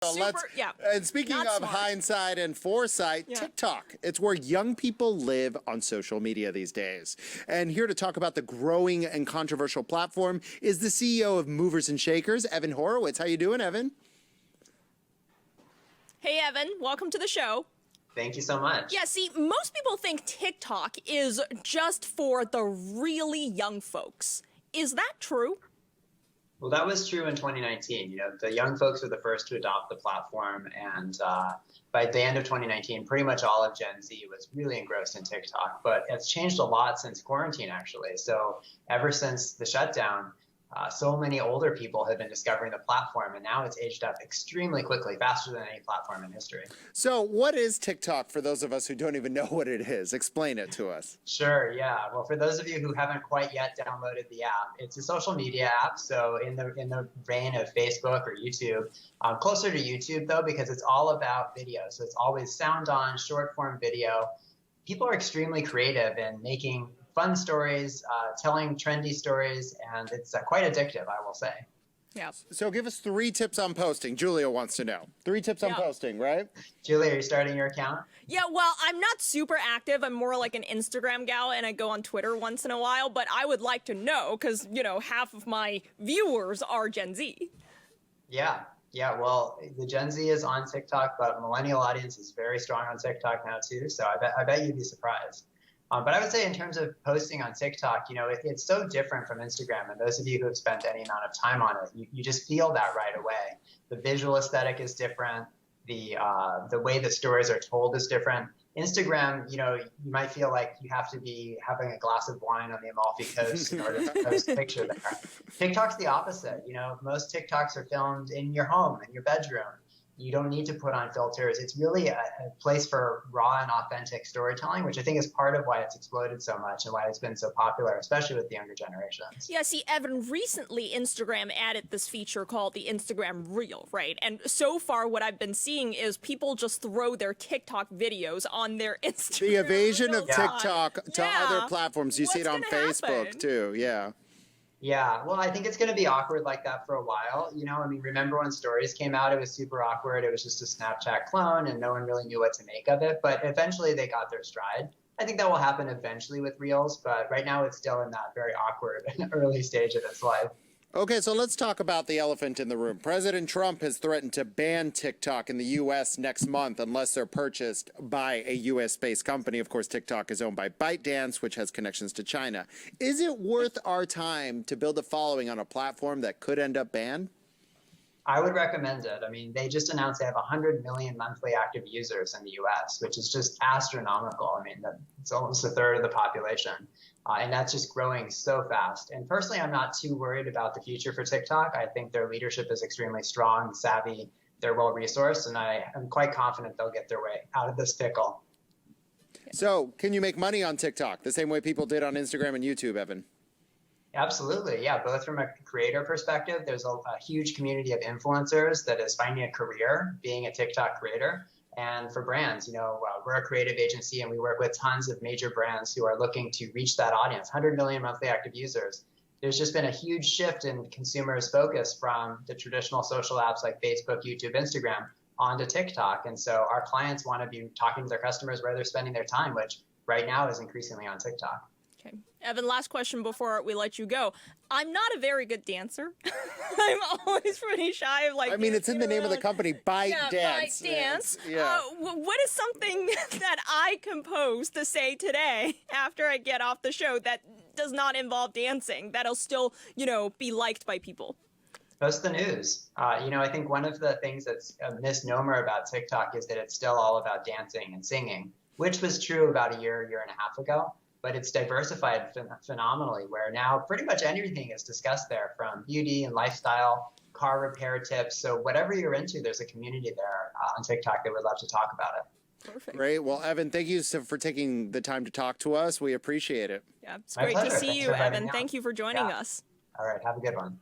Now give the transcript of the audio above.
And speaking of hindsight and foresight, TikTok. It's where young people live on social media these days. And here to talk about the growing and controversial platform is the CEO of Movers+Shakers, Evan Horowitz. How you doing, Evan? Hey, Evan. Welcome to the show. Thank you so much. Yeah, see, most people think TikTok is just for the really young folks. Is that true? Well, that was true in 2019. You know, the young folks were the first to adopt the platform, and by the end of 2019, pretty much all of Gen Z was really engrossed in TikTok. But it's changed a lot since quarantine, actually. So ever since the shutdown, so many older people have been discovering the platform, and now it's aged up extremely quickly, faster than any platform in history. So what is TikTok for those of us who don't even know what it is? Explain it to us. Sure, yeah. Well, for those of you who haven't quite yet downloaded the app, it's a social media app. So in the vein of Facebook or YouTube, closer to YouTube though, because it's all about video. So it's always sound on, short form video. People are extremely creative in making fun stories, telling trendy stories, and it's quite addictive, I will say. Yeah. So give us 3 tips on posting. Julia wants to know. 3 tips on posting, right? Julia, are you starting your account? Yeah, well, I'm not super active. I'm more like an Instagram gal, and I go on Twitter once in a while, but I would like to know because, you know, half of my viewers are Gen Z. Yeah, well, the Gen Z is on TikTok, but the millennial audience is very strong on TikTok now too, so I bet you'd be surprised. But I would say in terms of posting on TikTok, you know, it's so different from Instagram. And those of you who have spent any amount of time on it, you just feel that right away. The visual aesthetic is different. The way the stories are told is different. Instagram, you know, you might feel like you have to be having a glass of wine on the Amalfi Coast in order to post a picture there. TikTok's the opposite. You know, most TikToks are filmed in your home, in your bedroom. You don't need to put on filters. It's really a place for raw and authentic storytelling, which I think is part of why it's exploded so much and why it's been so popular, especially with the younger generations. Yeah, see, Evan, recently Instagram added this feature called the Instagram Reel, right? And so far what I've been seeing is people just throw their TikTok videos on their Instagram. The evasion of TikTok to other platforms. You see it on Facebook too, yeah. Yeah, well, I think it's going to be awkward like that for a while. You know, I mean, remember when Stories came out? It was super awkward. It was just a Snapchat clone, and no one really knew what to make of it. But eventually they got their stride. I think that will happen eventually with Reels, but right now it's still in that very awkward early stage of its life. Okay, so let's talk about the elephant in the room. President Trump has threatened to ban TikTok in the U.S. next month unless they're purchased by a U.S.-based company. Of course, TikTok is owned by ByteDance, which has connections to China. Is it worth our time to build a following on a platform that could end up banned? I would recommend it. I mean, they just announced they have 100 million monthly active users in the U.S., which is just astronomical. I mean, it's almost a third of the population. And that's just growing so fast. And personally, I'm not too worried about the future for TikTok. I think their leadership is extremely strong, savvy, they're well-resourced, and I am quite confident they'll get their way out of this pickle. So, can you make money on TikTok the same way people did on Instagram and YouTube, Evan? Absolutely, yeah. Both from a creator perspective, there's a huge community of influencers that is finding a career being a TikTok creator. And for brands, you know, we're a creative agency and we work with tons of major brands who are looking to reach that audience, 100 million monthly active users. There's just been a huge shift in consumers' focus from the traditional social apps like Facebook, YouTube, Instagram onto TikTok. And so our clients want to be talking to their customers where they're spending their time, which right now is increasingly on TikTok. Okay. Evan, last question before we let you go. I'm not a very good dancer. I'm always pretty shy of like. I mean, it's in the name of the company, ByteDance. ByteDance. What is something that I can post to say today after I get off the show that does not involve dancing that'll still, you know, be liked by people? Post the news. You know, I think one of the things that's a misnomer about TikTok is that it's still all about dancing and singing, which was true about a year and a half ago. But it's diversified phenomenally, where now pretty much anything is discussed there, from beauty and lifestyle, car repair tips. So whatever you're into, there's a community there on TikTok that would love to talk about it. Perfect. Great. Well, Evan, thank you for taking the time to talk to us. We appreciate it. Yeah, it's great to see you, Evan. Thank you for joining us. All right. Have a good one.